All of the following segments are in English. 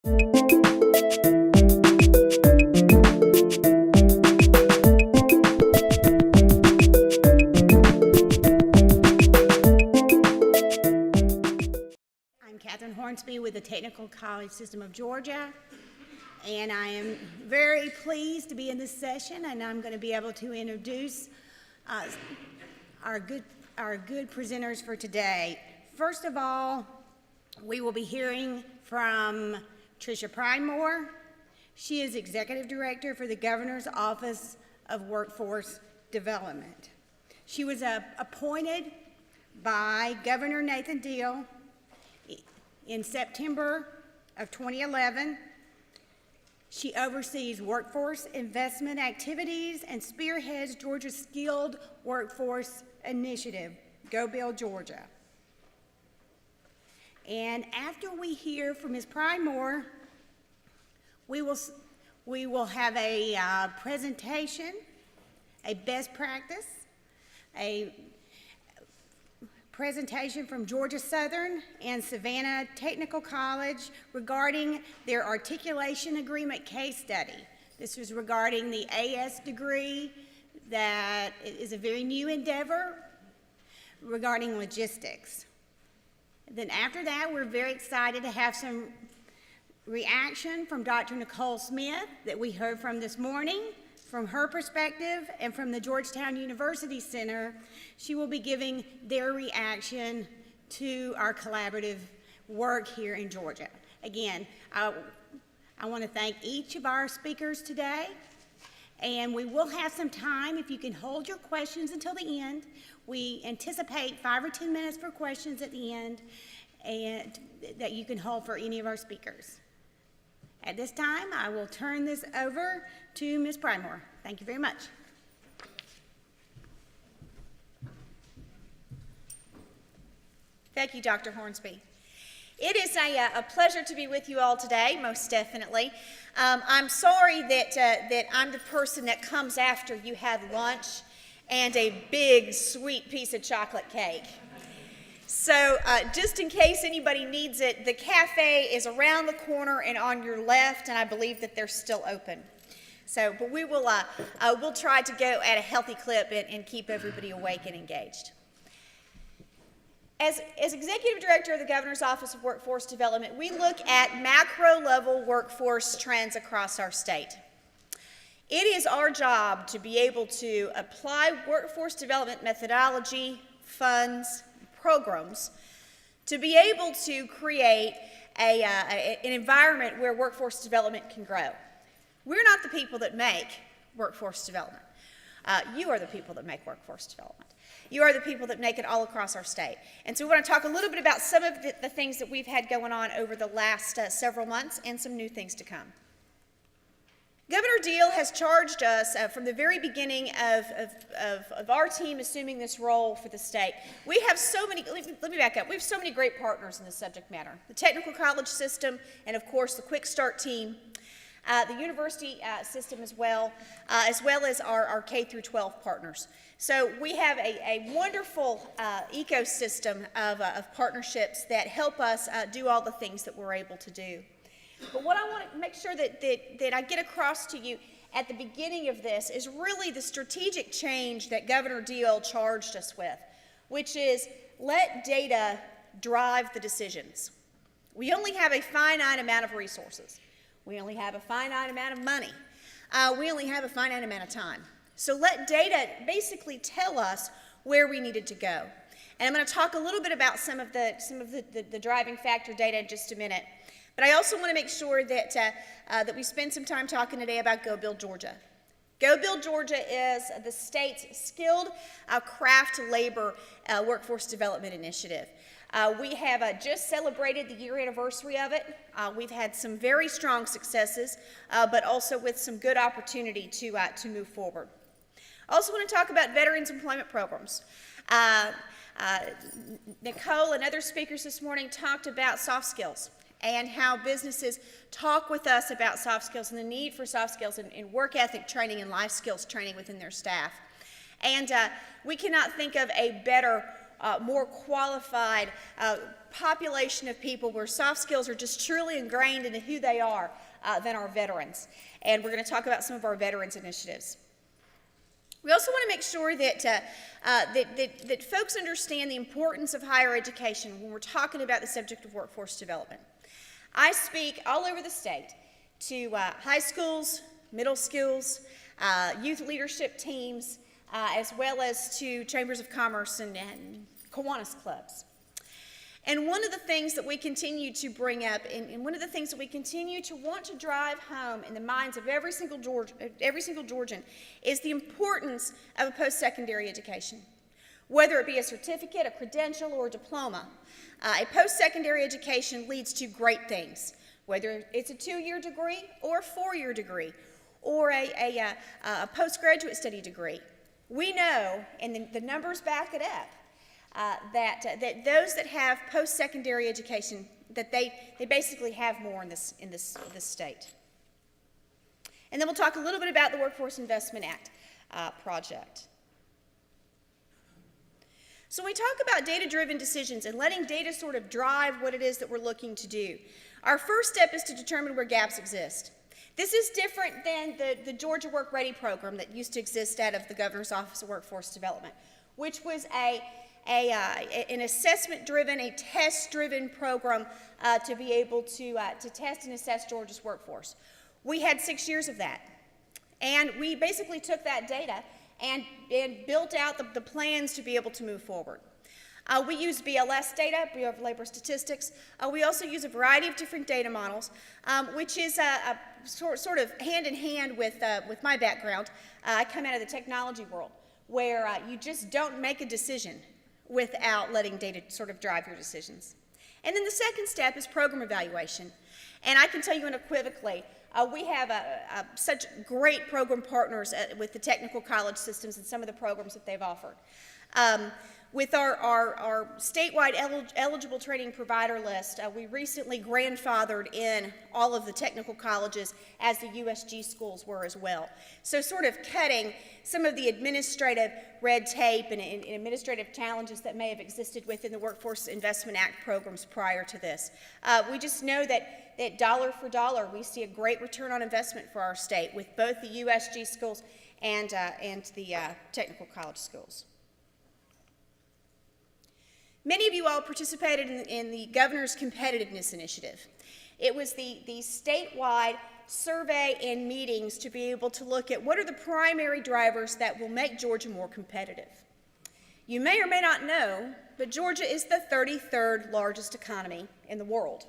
With the Technical College System of Georgia, and I am very pleased to be in this session, and I'm going to be able to introduce our good presenters for today. First of all, we will be hearing from Tricia Pridemore. She is Executive Director for the Governor's Office of Workforce Development. She was appointed by Governor Nathan Deal in September of 2011. She oversees workforce investment activities and spearheads Georgia's Skilled Workforce Initiative, Go Build Georgia. And after we hear from Ms. Pridemore, we will have a presentation, a best practice, a presentation from Georgia Southern and Savannah Technical College regarding their articulation agreement case study. This was regarding the AS degree that is a very new endeavor regarding logistics. Then after that, we're very excited to have some reaction from Dr. Nicole Smith that we heard from this morning. From her perspective and from the Georgetown University Center, she will be giving their reaction to our collaborative work here in Georgia. Again, I want to thank each of our speakers today, and we will have some time if you can hold your questions until the end. We anticipate 5 or 10 minutes for questions at the end, and that you can hold for any of our speakers. At this time, I will turn this over to Ms. Pridemore. Thank you very much. Thank you, Dr. Hornsby. It is a pleasure to be with you all today, most definitely. I'm sorry that I'm the person that comes after you had lunch and a big, sweet piece of chocolate cake. So just in case anybody needs it, the cafe is around the corner and on your left, and I believe that they're still open. So, but we will we'll try to go at a healthy clip and keep everybody awake and engaged. As Executive Director of the Governor's Office of Workforce Development, we look at macro-level workforce trends across our state. It is our job to be able to apply workforce development methodology, funds, programs to be able to create an environment where workforce development can grow. We're not the people that make workforce development. You are the people that make workforce development. You are the people that make it all across our state. And so we want to talk a little bit about some of the things that we've had going on over the last several months and some new things to come. Governor Deal has charged us from the very beginning of our team assuming this role for the state. We have so many, let me back up, we have so many great partners in this subject matter. The technical college system and of course the Quick Start team, the university system as well as our K through 12 partners. So we have a wonderful ecosystem of partnerships that help us do all the things that we're able to do. But what I want to make sure that I get across to you at the beginning of this is really the strategic change that Governor Deal charged us with, which is let data drive the decisions. We only have a finite amount of resources. We only have a finite amount of money. We only have a finite amount of time. So let data basically tell us where we needed to go. And I'm going to talk a little bit about some of the driving factor data in just a minute. But I also want to make sure that, that we spend some time talking today about Go Build Georgia. Go Build Georgia is the state's skilled craft labor workforce development initiative. We have just celebrated the year anniversary of it. We've had some very strong successes, but also with some good opportunity to move forward. I also want to talk about veterans employment programs. Nicole and other speakers this morning talked about soft skills and how businesses talk with us about soft skills and the need for soft skills in work ethic training and life skills training within their staff. And we cannot think of a better more qualified population of people where soft skills are just truly ingrained into who they are than our veterans. And we're going to talk about some of our veterans initiatives. We also want to make sure that, that folks understand the importance of higher education when we're talking about the subject of workforce development. I speak all over the state to high schools, middle schools, youth leadership teams, as well as to chambers of commerce and Kiwanis clubs. And one of the things that we continue to bring up, and one of the things that we continue to want to drive home in the minds of every single Georgian, is the importance of a post-secondary education. Whether it be a certificate, a credential, or a diploma, a post-secondary education leads to great things. Whether it's a 2-year degree or a 4-year degree, or a postgraduate study degree, we know, and the numbers back it up, that those that have post-secondary education, that they basically have more in this state. And then we'll talk a little bit about the Workforce Investment Act project. So when we talk about data-driven decisions and letting data sort of drive what it is that we're looking to do, our first step is to determine where gaps exist. This is different than the Georgia Work Ready program that used to exist out of the Governor's Office of Workforce Development, which was an assessment-driven, a test-driven program to be able to test and assess Georgia's workforce. We had 6 years of that, and we basically took that data and built out the plans to be able to move forward. We use BLS data, Bureau of Labor Statistics. We also use a variety of different data models, which is sort of hand-in-hand with my background. I come out of the technology world, where you just don't make a decision without letting data sort of drive your decisions. And then the second step is program evaluation. And I can tell you unequivocally, we have such great program partners with the technical college systems and some of the programs that they've offered. With our statewide eligible training provider list, we recently grandfathered in all of the technical colleges as the USG schools were as well. So sort of cutting some of the administrative red tape and administrative challenges that may have existed within the Workforce Investment Act programs prior to this. We just know that dollar for dollar, we see a great return on investment for our state with both the USG schools and the technical college schools. Many of you all participated in the Governor's Competitiveness Initiative. It was the statewide survey and meetings to be able to look at what are the primary drivers that will make Georgia more competitive. You may or may not know, but Georgia is the 33rd largest economy in the world.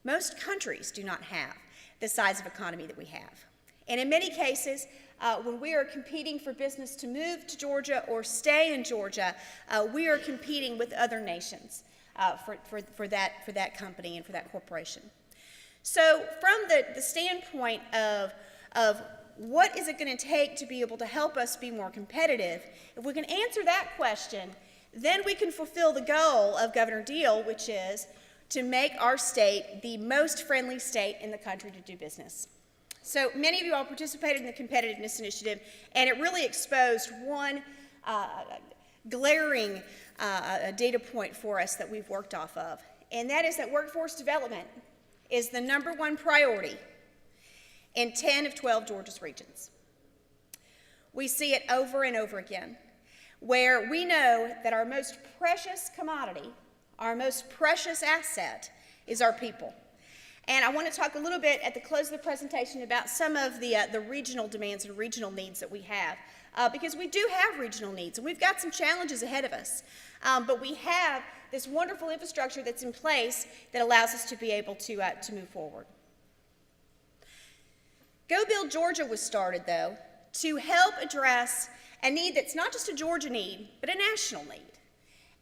Most countries do not have the size of economy that we have. And in many cases, when we are competing for business to move to Georgia or stay in Georgia, we are competing with other nations for that company and for that corporation. So from the standpoint of what is it going to take to be able to help us be more competitive, if we can answer that question, then we can fulfill the goal of Governor Deal, which is to make our state the most friendly state in the country to do business. So many of you all participated in the Competitiveness Initiative, and it really exposed one glaring data point for us that we've worked off of, and that is that workforce development is the #1 priority in 10 of 12 Georgia's regions. We see it over and over again, where we know that our most precious commodity, our most precious asset, is our people. And I want to talk a little bit at the close of the presentation about some of the regional demands and regional needs that we have, because we do have regional needs, and we've got some challenges ahead of us. But we have this wonderful infrastructure that's in place that allows us to be able to move forward. Go Build Georgia was started, though, to help address a need that's not just a Georgia need, but a national need.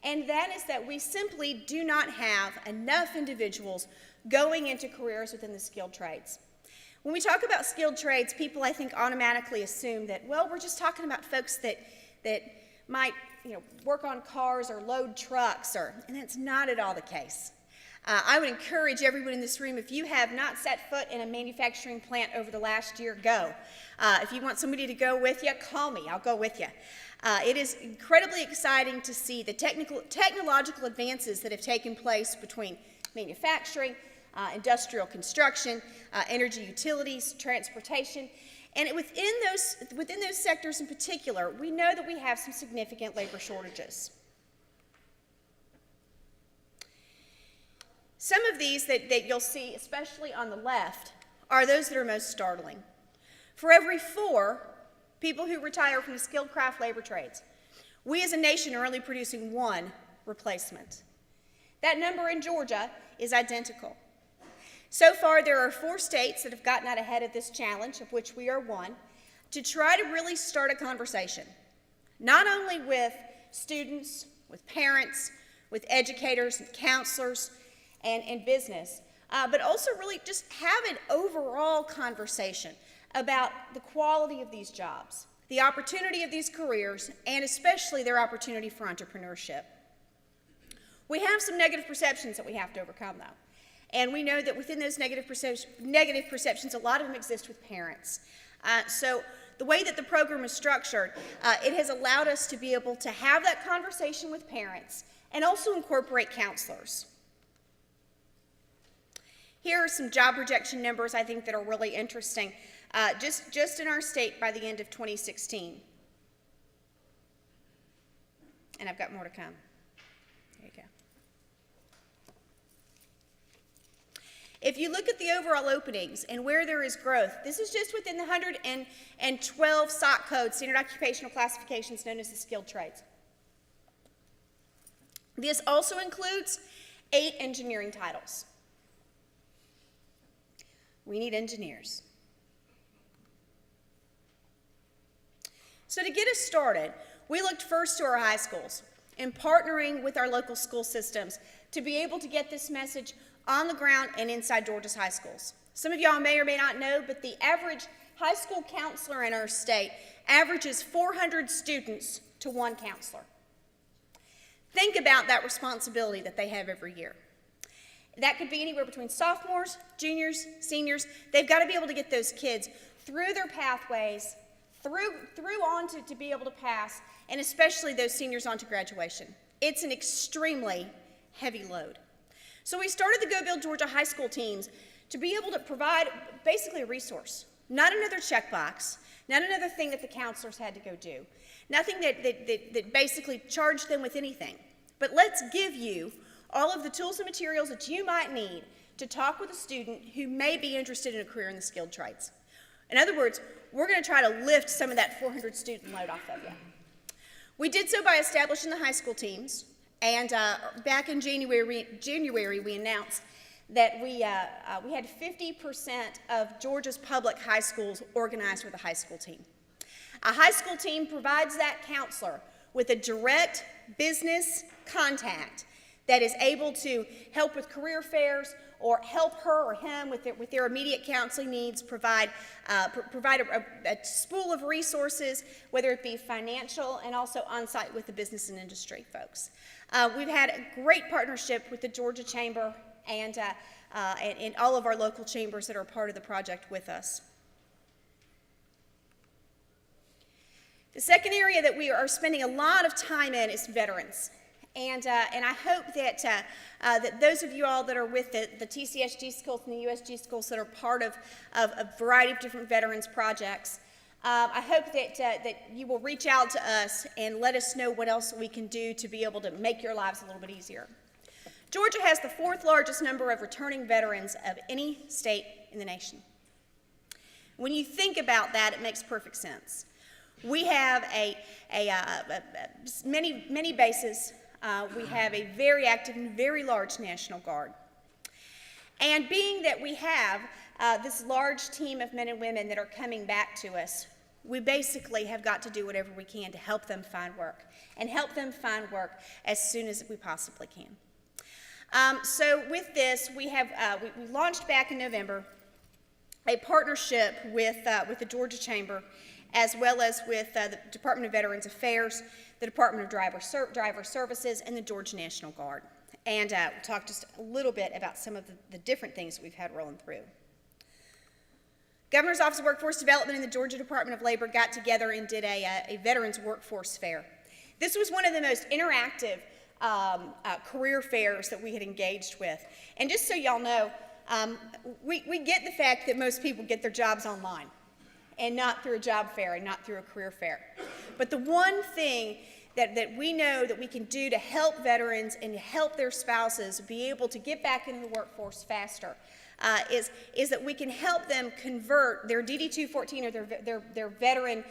And that is that we simply do not have enough individuals going into careers within the skilled trades. When we talk about skilled trades, people, I think, automatically assume that, well, we're just talking about folks that might, work on cars or load trucks, and that's not at all the case. I would encourage everyone in this room, if you have not set foot in a manufacturing plant over the last year, go. If you want somebody to go with you, call me. I'll go with you. It is incredibly exciting to see the technological advances that have taken place between manufacturing, industrial construction, energy utilities, transportation, and within those sectors in particular, we know that we have some significant labor shortages. Some of these that you'll see, especially on the left, are those that are most startling. For every 4 people who retire from the skilled craft labor trades, we as a nation are only producing 1 replacement. That number in Georgia is identical. So far, there are 4 states that have gotten out ahead of this challenge, of which we are one, to try to really start a conversation, not only with students, with parents, with educators and counselors, and business, but also really just have an overall conversation about the quality of these jobs, the opportunity of these careers, and especially their opportunity for entrepreneurship. We have some negative perceptions that we have to overcome, though. And we know that within those negative perceptions, a lot of them exist with parents. So the way that the program is structured, it has allowed us to be able to have that conversation with parents and also incorporate counselors. Here are some job rejection numbers I think that are really interesting, just in our state by the end of 2016. And I've got more to come. There you go. If you look at the overall openings and where there is growth, this is just within the 112 SOC codes, standard occupational classifications known as the skilled trades. This also includes 8 engineering titles. We need engineers. So to get us started, we looked first to our high schools and partnering with our local school systems to be able to get this message on the ground and inside Georgia's high schools. Some of y'all may or may not know, but the average high school counselor in our state averages 400 students to 1 counselor. Think about that responsibility that they have every year. That could be anywhere between sophomores, juniors, seniors. They've got to be able to get those kids through their pathways, through on to be able to pass, and especially those seniors on to graduation. It's an extremely heavy load. So we started the Go Build Georgia high school teams to be able to provide basically a resource, not another checkbox, not another thing that the counselors had to go do, nothing that basically charged them with anything. But let's give you all of the tools and materials that you might need to talk with a student who may be interested in a career in the skilled trades. In other words, we're going to try to lift some of that 400 student load off of you. We did so by establishing the high school teams, and back in January we announced that we had 50% of Georgia's public high schools organized with a high school team. A high school team provides that counselor with a direct business contact that is able to help with career fairs or help her or him with their immediate counseling needs, provide a spool of resources, whether it be financial and also on-site with the business and industry folks. We've had a great partnership with the Georgia Chamber and all of our local chambers that are part of the project with us. The second area that we are spending a lot of time in is veterans. And I hope that those of you all that are with the TCSG schools and the USG schools that are part of a variety of different veterans projects, I hope that you will reach out to us and let us know what else we can do to be able to make your lives a little bit easier. Georgia has the 4th largest number of returning veterans of any state in the nation. When you think about that, it makes perfect sense. We have many bases. We have a very active and very large National Guard. And being that we have this large team of men and women that are coming back to us, we basically have got to do whatever we can to help them find work, and help them find work as soon as we possibly can. So with this, we launched back in November a partnership with the Georgia Chamber, as well as with the Department of Veterans Affairs, the Department of Driver Services, and the Georgia National Guard. And we'll talk just a little bit about some of the different things that we've had rolling through. Governor's Office of Workforce Development and the Georgia Department of Labor got together and did a Veterans Workforce Fair. This was one of the most interactive career fairs that we had engaged with. And just so y'all know, we get the fact that most people get their jobs online and not through a job fair and not through a career fair. But the one thing that we know that we can do to help veterans and to help their spouses be able to get back into the workforce faster is that we can help them convert their DD-214 or their veteran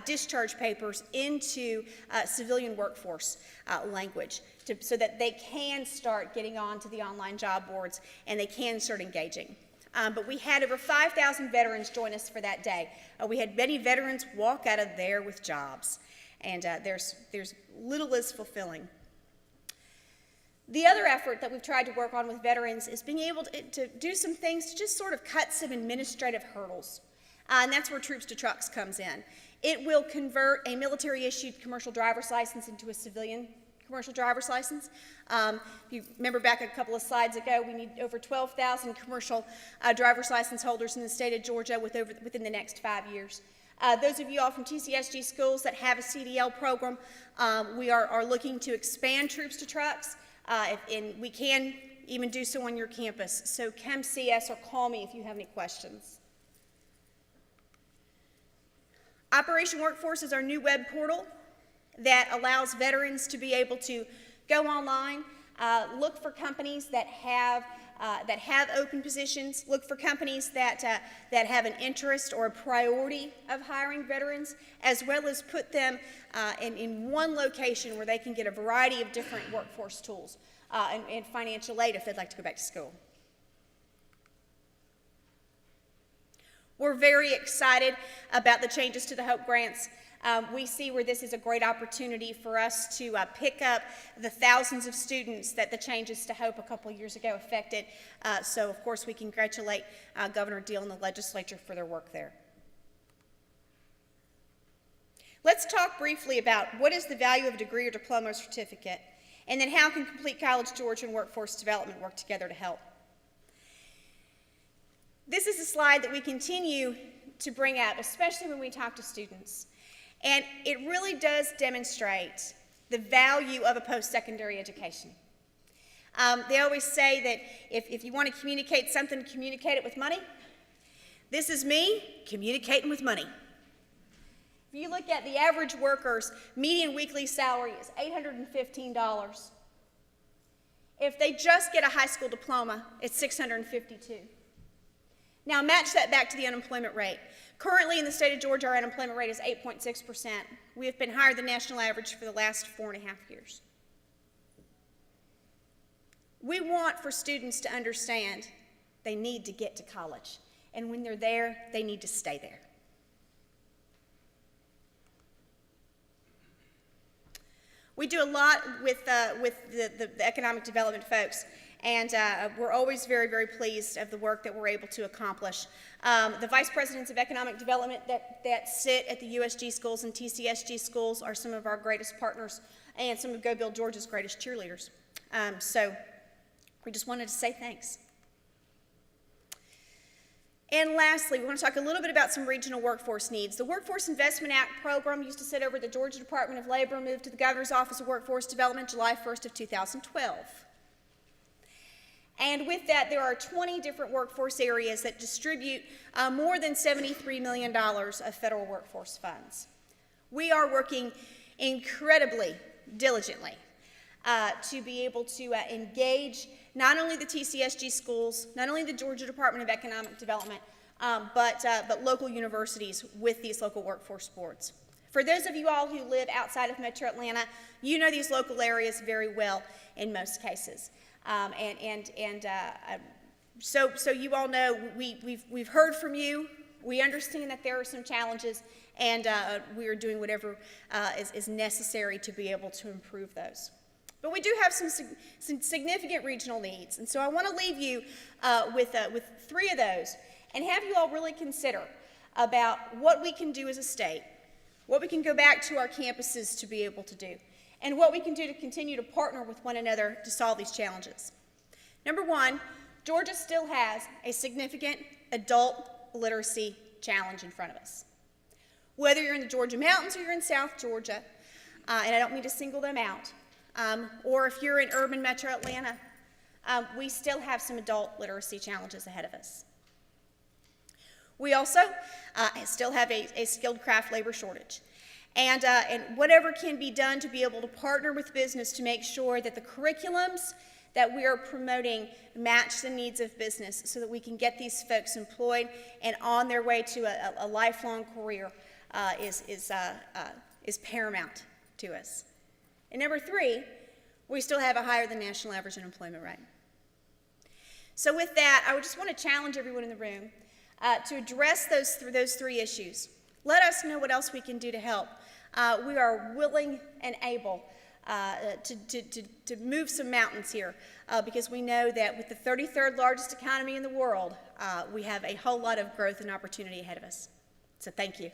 discharge papers into civilian workforce language so that they can start getting onto the online job boards and they can start engaging. But we had over 5,000 veterans join us for that day. We had many veterans walk out of there with jobs, and there's little as fulfilling. The other effort that we've tried to work on with veterans is being able to do some things to just sort of cut some administrative hurdles. And that's where Troops to Trucks comes in. It will convert a military-issued commercial driver's license into a civilian commercial driver's license. If you remember back a couple of slides ago, we need over 12,000 commercial driver's license holders in the state of Georgia within the next 5 years. Those of you all from TCSG schools that have a CDL program, we are looking to expand Troops to Trucks. And we can even do so on your campus. So come see us or call me if you have any questions. Operation Workforce is our new web portal that allows veterans to be able to go online, look for companies that have open positions, look for companies that have an interest or a priority of hiring veterans, as well as put them in one location where they can get a variety of different workforce tools and financial aid if they'd like to go back to school. We're very excited about the changes to the HOPE grants. We see where this is a great opportunity for us to pick up the thousands of students that the changes to HOPE a couple of years ago affected. So, of course, we congratulate Governor Deal and the legislature for their work there. Let's talk briefly about what is the value of a degree or diploma or certificate, and then how can Complete College Georgia and Workforce Development work together to help. This is a slide that we continue to bring up, especially when we talk to students. And it really does demonstrate the value of a post-secondary education. They always say that if you want to communicate something, communicate it with money. This is me communicating with money. If you look at the average worker's median weekly salary is $815. If they just get a high school diploma, it's $652. Now match that back to the unemployment rate. Currently in the state of Georgia, our unemployment rate is 8.6%. We have been higher than national average for the last 4.5 years. We want for students to understand they need to get to college. And when they're there, they need to stay there. We do a lot with the economic development folks. And we're always very, very pleased of the work that we're able to accomplish. The vice presidents of economic development that sit at the USG schools and TCSG schools are some of our greatest partners and some of Go Build Georgia's greatest cheerleaders. So we just wanted to say thanks. And lastly, we want to talk a little bit about some regional workforce needs. The Workforce Investment Act program used to sit over the Georgia Department of Labor, moved to the Governor's Office of Workforce Development July 1st of 2012. And with that, there are 20 different workforce areas that distribute more than $73 million of federal workforce funds. We are working incredibly diligently to be able to engage not only the TCSG schools, not only the Georgia Department of Economic Development, but local universities with these local workforce boards. For those of you all who live outside of Metro Atlanta, you know these local areas very well in most cases. So you all know we've heard from you. We understand that there are some challenges, and we are doing whatever is necessary to be able to improve those. But we do have some significant regional needs, and so I want to leave you with 3 of those and have you all really consider about what we can do as a state, what we can go back to our campuses to be able to do, and what we can do to continue to partner with one another to solve these challenges. Number one, Georgia still has a significant adult literacy challenge in front of us. Whether you're in the Georgia mountains or you're in South Georgia, and I don't mean to single them out, or if you're in urban metro Atlanta, we still have some adult literacy challenges ahead of us. We also still have a skilled craft labor shortage. And whatever can be done to be able to partner with business to make sure that the curriculums that we are promoting match the needs of business so that we can get these folks employed and on their way to a lifelong career is paramount to us. And number three, we still have a higher than national average unemployment rate. So with that, I would just want to challenge everyone in the room to address those three issues. Let us know what else we can do to help. We are willing and able to move some mountains here because we know that with the 33rd largest economy in the world, we have a whole lot of growth and opportunity ahead of us. So thank you.